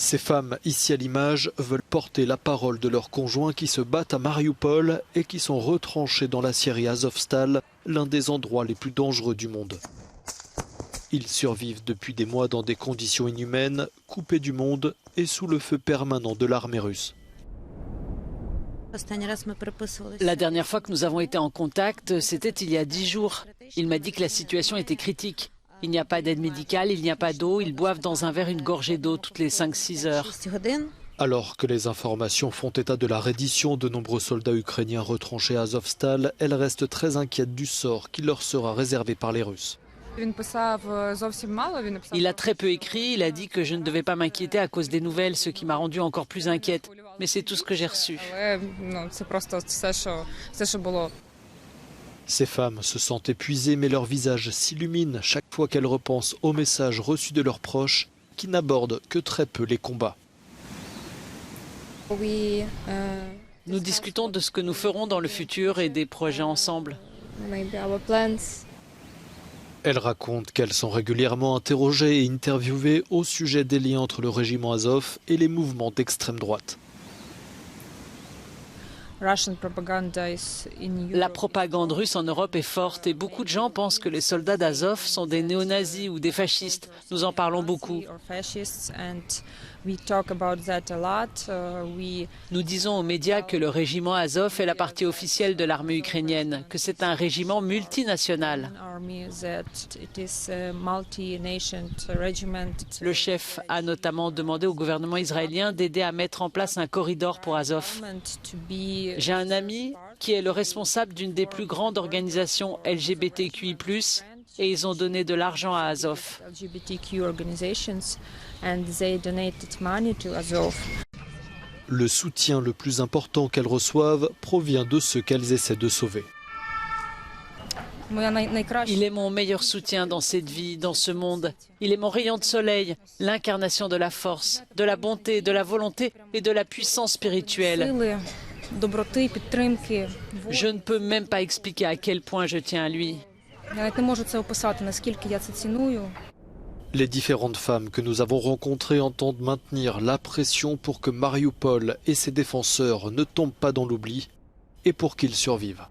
Ces femmes, ici à l'image, veulent porter la parole de leurs conjoints qui se battent à Mariupol et qui sont retranchés dans la Syrie Azovstal, l'un des endroits les plus dangereux du monde. Ils survivent depuis des mois dans des conditions inhumaines, coupés du monde et sous le feu permanent de l'armée russe. La dernière fois que nous avons été en contact, c'était il y a 10 jours. Il m'a dit que la situation était critique. Il n'y a pas d'aide médicale, il n'y a pas d'eau, ils boivent dans un verre une gorgée d'eau toutes les 5-6 heures. Alors que les informations font état de la reddition de nombreux soldats ukrainiens retranchés à Azovstal, elles restent très inquiètes du sort qui leur sera réservé par les Russes. Il a très peu écrit, il a dit que je ne devais pas m'inquiéter à cause des nouvelles, ce qui m'a rendue encore plus inquiète. Mais c'est tout ce que j'ai reçu. Ces femmes se sentent épuisées, mais leur visage s'illumine chaque fois qu'elles repensent aux messages reçus de leurs proches qui n'abordent que très peu les combats. Nous discutons de ce que nous ferons dans le futur et des projets ensemble. Elles racontent qu'elles sont régulièrement interrogées et interviewées au sujet des liens entre le régiment Azov et les mouvements d'extrême droite. La propagande russe en Europe est forte et beaucoup de gens pensent que les soldats d'Azov sont des néo-nazis ou des fascistes. Nous en parlons beaucoup. Nous disons aux médias que le régiment Azov est la partie officielle de l'armée ukrainienne, que c'est un régiment multinational. Le chef a notamment demandé au gouvernement israélien d'aider à mettre en place un corridor pour Azov. J'ai un ami qui est le responsable d'une des plus grandes organisations LGBTQI+, et ils ont donné de l'argent à Azov. Le soutien le plus important qu'elles reçoivent provient de ceux qu'elles essaient de sauver. Il est mon meilleur soutien dans cette vie, dans ce monde. Il est mon rayon de soleil, l'incarnation de la force, de la bonté, de la volonté et de la puissance spirituelle. Je ne peux même pas expliquer à quel point je tiens à lui. Les différentes femmes que nous avons rencontrées entendent maintenir la pression pour que Mariupol et ses défenseurs ne tombent pas dans l'oubli et pour qu'ils survivent.